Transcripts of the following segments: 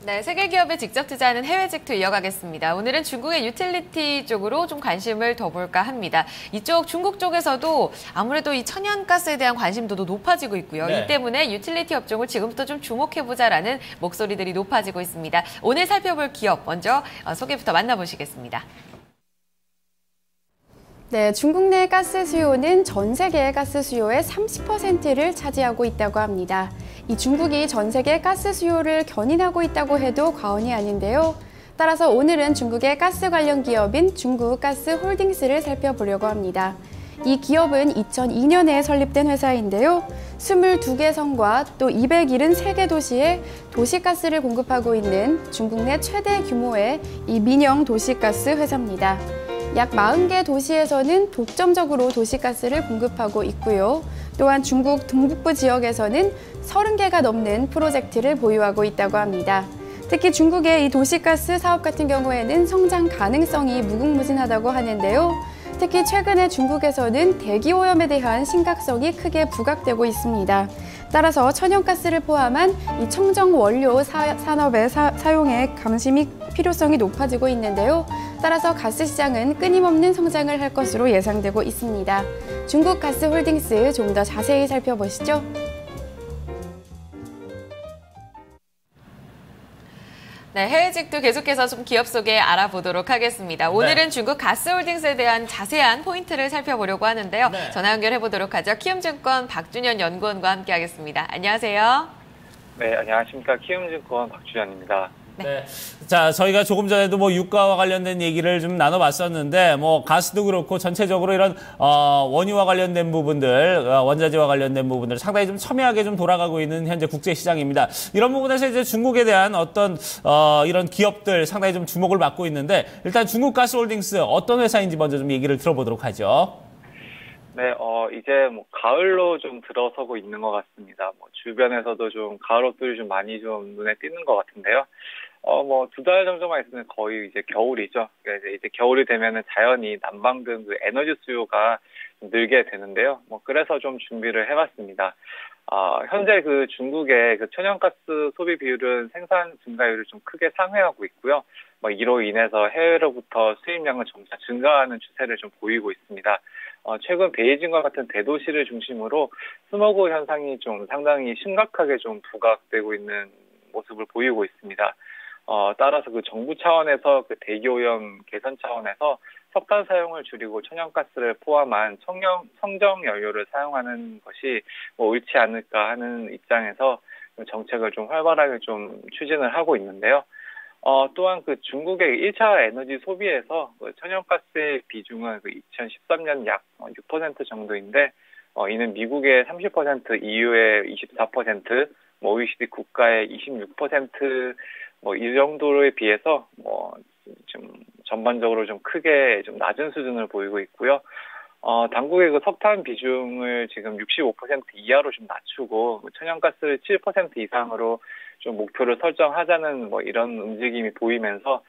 네, 세계 기업에 직접 투자하는 해외 직투 이어가겠습니다. 오늘은 중국의 유틸리티 쪽으로 좀 관심을 더 볼까 합니다. 이쪽 중국 쪽에서도 아무래도 이 천연가스에 대한 관심도도 높아지고 있고요. 네. 이 때문에 유틸리티 업종을 지금부터 좀 주목해보자라는 목소리들이 높아지고 있습니다. 오늘 살펴볼 기업 먼저 소개부터 만나보시겠습니다. 네, 중국 내 가스 수요는 전 세계의 가스 수요의 30%를 차지하고 있다고 합니다. 이 중국이 전 세계 가스 수요를 견인하고 있다고 해도 과언이 아닌데요. 따라서 오늘은 중국의 가스 관련 기업인 중국가스홀딩스를 살펴보려고 합니다. 이 기업은 2002년에 설립된 회사인데요. 22개 성과 또 273개 도시에 도시가스를 공급하고 있는 중국 내 최대 규모의 이 민영 도시가스 회사입니다. 약 40개 도시에서는 독점적으로 도시가스를 공급하고 있고요. 또한 중국 동북부 지역에서는 30개가 넘는 프로젝트를 보유하고 있다고 합니다. 특히 중국의 이 도시가스 사업 같은 경우에는 성장 가능성이 무궁무진하다고 하는데요. 특히 최근에 중국에서는 대기오염에 대한 심각성이 크게 부각되고 있습니다. 따라서 천연가스를 포함한 이 청정 원료 산업의 사용에 관심이 필요성이 높아지고 있는데요. 따라서 가스 시장은 끊임없는 성장을 할 것으로 예상되고 있습니다. 중국가스홀딩스 좀 더 자세히 살펴보시죠. 네, 해외 직도 계속해서 좀 기업 소개 알아보도록 하겠습니다. 오늘은 중국 가스홀딩스에 대한 자세한 포인트를 살펴보려고 하는데요. 전화 연결해보도록 하죠. 키움증권 박준현 연구원과 함께하겠습니다. 안녕하세요. 네, 안녕하십니까. 키움증권 박준현입니다. 네. 자, 저희가 조금 전에도 유가와 관련된 얘기를 좀 나눠봤었는데, 가스도 그렇고 전체적으로 이런, 원유와 관련된 부분들, 원자재와 관련된 부분들 상당히 좀 첨예하게 좀 돌아가고 있는 현재 국제시장입니다. 이런 부분에서 이제 중국에 대한 어떤, 이런 기업들 상당히 좀 주목을 받고 있는데, 일단 중국가스홀딩스 어떤 회사인지 먼저 좀 얘기를 들어보도록 하죠. 네, 이제 가을로 좀 들어서고 있는 것 같습니다. 주변에서도 좀 가을 옷들이 좀 많이 좀 눈에 띄는 것 같은데요. 2달 정도만 있으면 거의 이제 겨울이죠. 그러니까 이제 겨울이 되면은 자연히 난방등 그 에너지 수요가 좀 늘게 되는데요. 그래서 좀 준비를 해봤습니다. 현재 그 중국의 그 천연가스 소비 비율은 생산 증가율을 좀 크게 상회하고 있고요. 이로 인해서 해외로부터 수입량은 점차 증가하는 추세를 좀 보이고 있습니다. 최근 베이징과 같은 대도시를 중심으로 스모그 현상이 좀 상당히 심각하게 좀 부각되고 있는 모습을 보이고 있습니다. 따라서 그 정부 차원에서 그 대기오염 개선 차원에서 석탄 사용을 줄이고 천연가스를 포함한 성정 연료를 사용하는 것이 옳지 않을까 하는 입장에서 정책을 좀 활발하게 좀 추진을 하고 있는데요. 또한 그 중국의 1차 에너지 소비에서 그 천연가스의 비중은 그 2013년 약 6% 정도인데, 이는 미국의 30%, EU의 24%, OECD 국가의 26%, 이 정도에 비해서, 좀 전반적으로 좀 크게 좀 낮은 수준을 보이고 있고요. 당국의 그 석탄 비중을 지금 65% 이하로 좀 낮추고, 천연가스를 7% 이상으로 좀 목표를 설정하자는 이런 움직임이 보이면서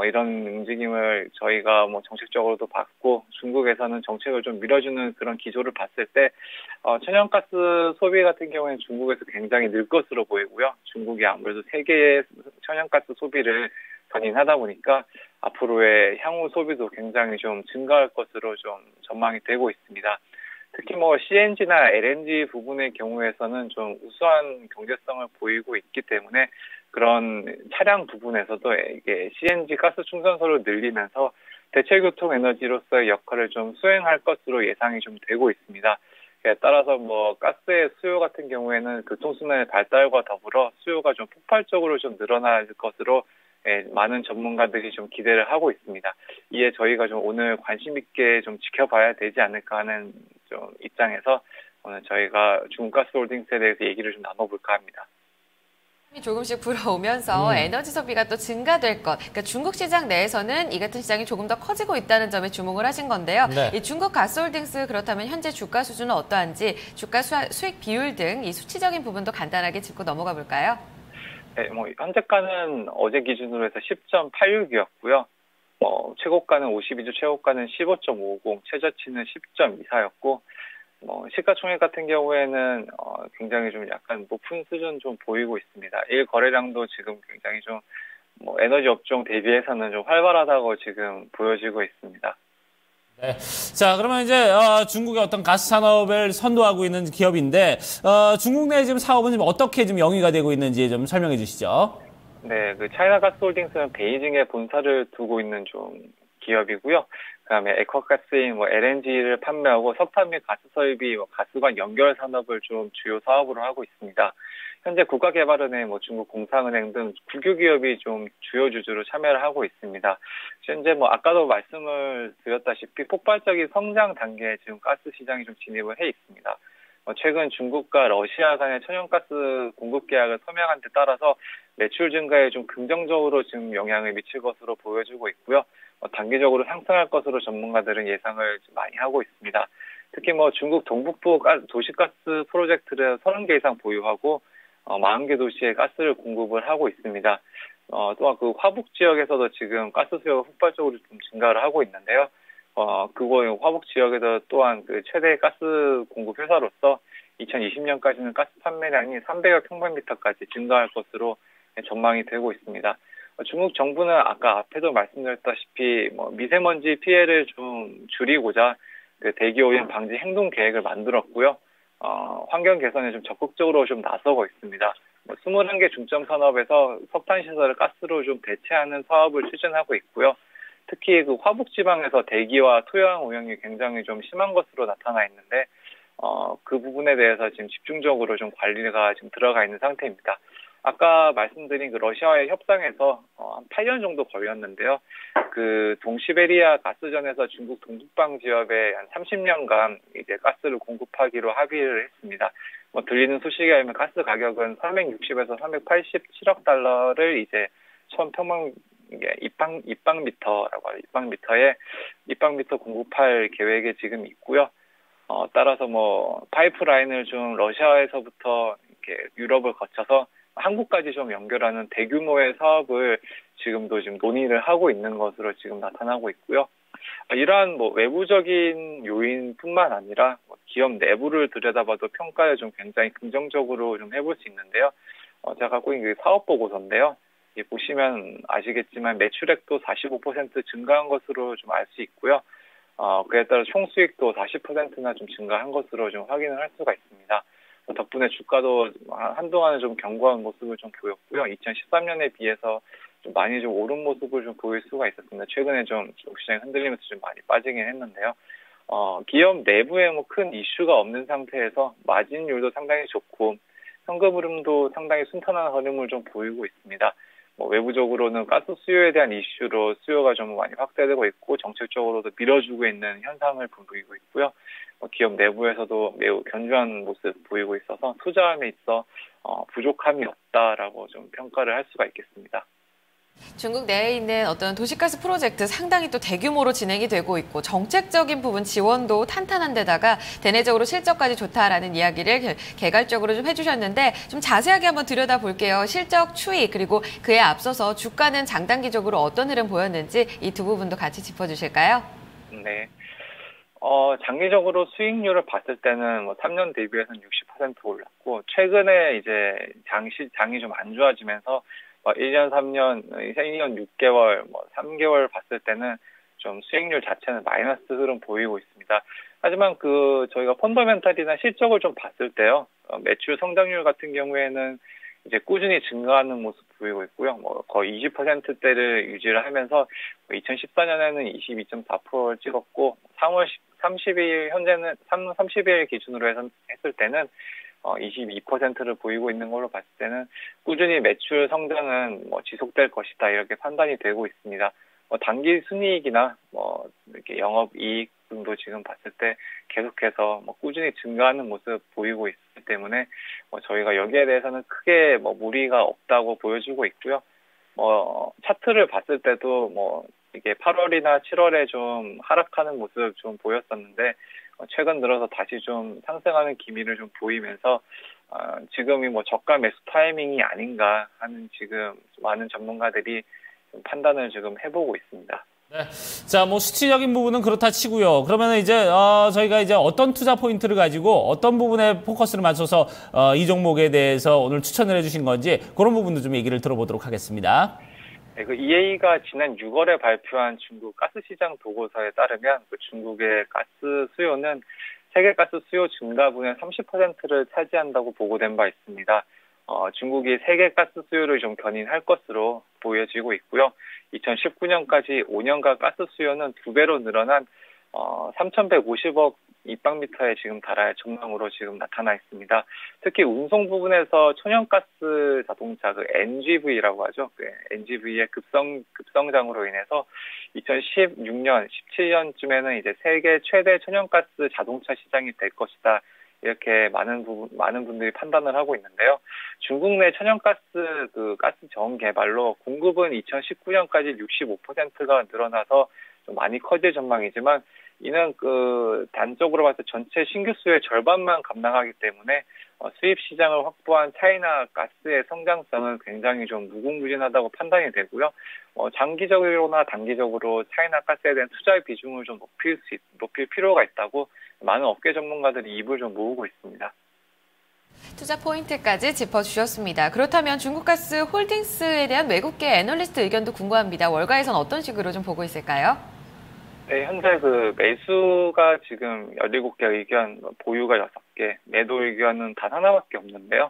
이런 움직임을 저희가 정책적으로도 봤고 중국에서는 정책을 좀 밀어주는 그런 기조를 봤을 때 천연가스 소비 같은 경우에는 중국에서 굉장히 늘 것으로 보이고요. 중국이 아무래도 세계의 천연가스 소비를 견인하다 보니까 앞으로의 향후 소비도 굉장히 좀 증가할 것으로 좀 전망이 되고 있습니다. 특히 CNG나 LNG 부분의 경우에서는 좀 우수한 경제성을 보이고 있기 때문에 그런 차량 부분에서도 이게 CNG 가스 충전소를 늘리면서 대체교통 에너지로서의 역할을 좀 수행할 것으로 예상이 좀 되고 있습니다. 따라서 가스의 수요 같은 경우에는 교통수단의 발달과 더불어 수요가 좀 폭발적으로 좀 늘어날 것으로 많은 전문가들이 좀 기대를 하고 있습니다. 이에 저희가 좀 오늘 관심 있게 좀 지켜봐야 되지 않을까 하는 좀 입장에서 오늘 저희가 중국가스홀딩스에 대해서 얘기를 좀 나눠볼까 합니다. 조금씩 불어오면서 에너지 소비가 또 증가될 것. 그러니까 중국 시장 내에서는 이 같은 시장이 조금 더 커지고 있다는 점에 주목을 하신 건데요. 이 중국 가스홀딩스 그렇다면 현재 주가 수준은 어떠한지 주가 수익 비율 등 이 수치적인 부분도 간단하게 짚고 넘어가 볼까요? 네, 현재가는 어제 기준으로 해서 10.86이었고요. 최고가는 52주 최고가는 15.50, 최저치는 10.24였고, 시가총액 같은 경우에는 굉장히 좀 약간 높은 수준 좀 보이고 있습니다. 일 거래량도 지금 굉장히 좀 뭐 에너지 업종 대비해서는 좀 활발하다고 지금 보여지고 있습니다. 네. 자, 그러면 이제 중국의 어떤 가스 산업을 선도하고 있는 기업인데 중국 내 지금 사업은 지금 어떻게 지금 영위가 되고 있는지 좀 설명해 주시죠. 네, 그 차이나가스홀딩스는 베이징에 본사를 두고 있는 좀 기업이고요. 그다음에 액화가스인 뭐 LNG를 판매하고 석탄 및 가스 설비, 가스관 연결 산업을 좀 주요 사업으로 하고 있습니다. 현재 국가개발은행, 중국 공상은행 등 국유 기업이 좀 주요 주주로 참여를 하고 있습니다. 현재 아까도 말씀을 드렸다시피 폭발적인 성장 단계에 지금 가스 시장이 좀 진입을 해 있습니다. 최근 중국과 러시아 간의 천연가스 공급 계약을 서명한 데 따라서 매출 증가에 좀 긍정적으로 지금 영향을 미칠 것으로 보여지고 있고요. 단기적으로 상승할 것으로 전문가들은 예상을 많이 하고 있습니다. 특히 중국 동북부 도시가스 프로젝트를 30개 이상 보유하고 40개 도시에 가스를 공급을 하고 있습니다. 또한 그 화북 지역에서도 지금 가스 수요가 폭발적으로 좀 증가를 하고 있는데요. 화북 지역에서 또한 그 최대 가스 공급 회사로서 2020년까지는 가스 판매량이 300여 평방미터까지 증가할 것으로 전망이 되고 있습니다. 중국 정부는 아까 앞에도 말씀드렸다시피 미세먼지 피해를 좀 줄이고자 그 대기 오염 방지 행동 계획을 만들었고요. 환경 개선에 좀 적극적으로 좀 나서고 있습니다. 21개 중점 산업에서 석탄 시설을 가스로 좀 대체하는 사업을 추진하고 있고요. 특히 그 화북 지방에서 대기와 토양 오염이 굉장히 좀 심한 것으로 나타나 있는데 그 부분에 대해서 지금 집중적으로 좀 관리가 지금 들어가 있는 상태입니다. 아까 말씀드린 그 러시아와의 협상에서 한 8년 정도 걸렸는데요. 그 동시베리아 가스전에서 중국 동북방 지역에 한 30년간 이제 가스를 공급하기로 합의를 했습니다. 들리는 소식에 의하면 가스 가격은 360에서 387억 달러를 이제 1000평방 입방미터라고 하죠. 입방미터 공급할 계획에 지금 있고요. 따라서 파이프라인을 좀 러시아에서부터 이렇게 유럽을 거쳐서 한국까지 좀 연결하는 대규모의 사업을 지금도 지금 논의를 하고 있는 것으로 지금 나타나고 있고요. 이러한 외부적인 요인뿐만 아니라 기업 내부를 들여다봐도 평가를 좀 굉장히 긍정적으로 좀 해볼 수 있는데요. 제가 갖고 있는 게 사업 보고서인데요. 보시면 아시겠지만 매출액도 45% 증가한 것으로 좀 알 수 있고요. 그에 따라 총 수익도 40%나 좀 증가한 것으로 좀 확인을 할 수가 있습니다. 덕분에 주가도 한동안은 좀 견고한 모습을 좀 보였고요. 2013년에 비해서 좀 많이 좀 오른 모습을 좀 보일 수가 있었습니다. 최근에 좀 시장이 흔들리면서 좀 많이 빠지긴 했는데요. 기업 내부에 큰 이슈가 없는 상태에서 마진율도 상당히 좋고 현금 흐름도 상당히 순탄한 흐름을 좀 보이고 있습니다. 외부적으로는 가스 수요에 대한 이슈로 수요가 좀 많이 확대되고 있고 정책적으로도 밀어주고 있는 현상을 보이고 있고요. 기업 내부에서도 매우 견조한 모습 보이고 있어서 투자함에 있어 부족함이 없다라고 좀 평가를 할 수가 있겠습니다. 중국 내에 있는 어떤 도시가스 프로젝트 상당히 또 대규모로 진행이 되고 있고 정책적인 부분 지원도 탄탄한 데다가 대내적으로 실적까지 좋다라는 이야기를 개괄적으로 좀 해주셨는데 좀 자세하게 한번 들여다볼게요. 실적 추이 그리고 그에 앞서서 주가는 장단기적으로 어떤 흐름 보였는지 이 두 부분도 같이 짚어주실까요? 네. 장기적으로 수익률을 봤을 때는 3년 대비해서는 60% 올랐고 최근에 이제 장이 좀 안 좋아지면서 1년, 3년, 2년 6개월, 3개월 봤을 때는 좀 수익률 자체는 마이너스 흐름 보이고 있습니다. 하지만 저희가 펀더멘탈이나 실적을 좀 봤을 때요, 매출 성장률 같은 경우에는 이제 꾸준히 증가하는 모습 보이고 있고요. 거의 20%대를 유지를 하면서 2014년에는 22.4%를 찍었고 3월 30일 현재는 3월 30일 기준으로 했을 때는 22%를 보이고 있는 걸로 봤을 때는 꾸준히 매출 성장은 지속될 것이다 이렇게 판단이 되고 있습니다. 단기 순이익이나 이렇게 영업이익 등도 지금 봤을 때 계속해서 꾸준히 증가하는 모습 보이고 있기 때문에 저희가 여기에 대해서는 크게 무리가 없다고 보여주고 있고요. 차트를 봤을 때도 이게 8월이나 7월에 좀 하락하는 모습 좀 보였었는데 최근 들어서 다시 좀 상승하는 기미를 좀 보이면서 지금이 저가 매수 타이밍이 아닌가 하는 지금 많은 전문가들이 판단을 지금 해보고 있습니다. 네. 자, 뭐 수치적인 부분은 그렇다 치고요. 그러면 이제 저희가 이제 어떤 투자 포인트를 가지고 어떤 부분에 포커스를 맞춰서 이 종목에 대해서 오늘 추천을 해주신 건지 그런 부분도 좀 얘기를 들어보도록 하겠습니다. 네, 그 EA가 지난 6월에 발표한 중국 가스시장 보고서에 따르면 그 중국의 가스 수요는 세계 가스 수요 증가분의 30%를 차지한다고 보고된 바 있습니다. 중국이 세계 가스 수요를 좀 견인할 것으로 보여지고 있고요. 2019년까지 5년간 가스 수요는 2배로 늘어난 3,150억 입방미터에 지금 달할 전망으로 지금 나타나 있습니다. 특히 운송 부분에서 천연가스 자동차 그 NGV라고 하죠. 그 NGV의 급성장으로 인해서 2016년, 17년쯤에는 이제 세계 최대 천연가스 자동차 시장이 될 것이다. 이렇게 많은 분들이 판단을 하고 있는데요. 중국 내 천연가스 가스 전 개발로 공급은 2019년까지 65%가 늘어나서 좀 많이 커질 전망이지만 이는 단적으로 봐서 전체 신규 수요의 절반만 감당하기 때문에 수입 시장을 확보한 차이나 가스의 성장성은 굉장히 좀 무궁무진하다고 판단이 되고요. 장기적으로나 단기적으로 차이나 가스에 대한 투자의 비중을 좀 높일 필요가 있다고 많은 업계 전문가들이 입을 좀 모으고 있습니다. 투자 포인트까지 짚어주셨습니다. 그렇다면 중국가스 홀딩스에 대한 외국계 애널리스트 의견도 궁금합니다. 월가에선 어떤 식으로 좀 보고 있을까요? 네, 현재 그 매수가 지금 17개 의견, 보유가 6개, 매도 의견은 단 하나밖에 없는데요.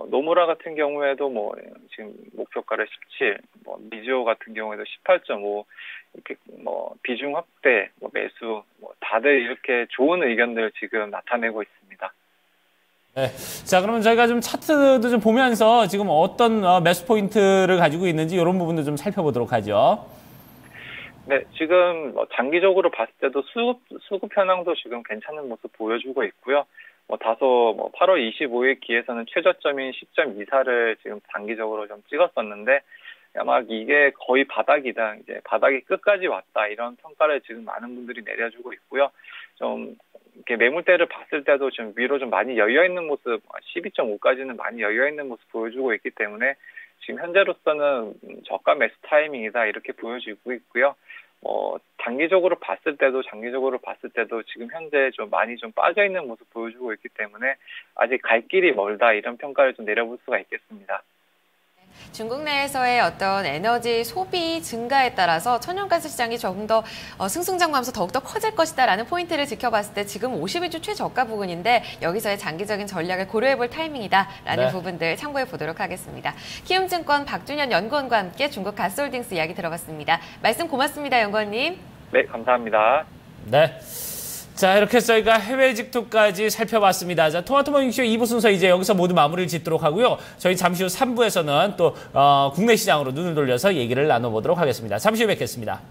노무라 같은 경우에도 지금 목표가를 17, 미지오 같은 경우에도 18.5, 이렇게 비중 확대, 매수, 다들 이렇게 좋은 의견들을 지금 나타내고 있습니다. 네. 자, 그러면 저희가 좀 차트도 좀 보면서 지금 어떤 매수 포인트를 가지고 있는지 이런 부분도 좀 살펴보도록 하죠. 네, 지금 장기적으로 봤을 때도 수급 현황도 지금 괜찮은 모습 보여주고 있고요. 다소 8월 25일 기에서는 최저점인 10.24를 지금 단기적으로 좀 찍었었는데 아마 이게 거의 바닥이다, 이제 바닥이 끝까지 왔다 이런 평가를 지금 많은 분들이 내려주고 있고요. 좀 이렇게 매물대를 봤을 때도 좀 위로 좀 많이 열려 있는 모습, 12.5까지는 많이 열려 있는 모습 보여주고 있기 때문에 지금 현재로서는 저가 매수 타이밍이다 이렇게 보여지고 있고요. 장기적으로 봤을 때도 지금 현재 좀 많이 좀 빠져 있는 모습 보여주고 있기 때문에 아직 갈 길이 멀다 이런 평가를 좀 내려볼 수가 있겠습니다. 중국 내에서의 어떤 에너지 소비 증가에 따라서 천연가스 시장이 조금 더 승승장구하면서 더욱더 커질 것이다라는 포인트를 지켜봤을 때 지금 51주 최저가 부근인데 여기서의 장기적인 전략을 고려해볼 타이밍이다라는 부분들 참고해 보도록 하겠습니다. 키움증권 박준현 연구원과 함께 중국 가스홀딩스 이야기 들어봤습니다. 말씀 고맙습니다, 연구원님. 네, 감사합니다. 네. 자, 이렇게 해서 저희가 해외 직투까지 살펴봤습니다. 자, 토마토 모닝쇼 2부 순서 이제 여기서 모두 마무리를 짓도록 하고요. 저희 잠시 후 3부에서는 또 국내 시장으로 눈을 돌려서 얘기를 나눠보도록 하겠습니다. 잠시 후에 뵙겠습니다.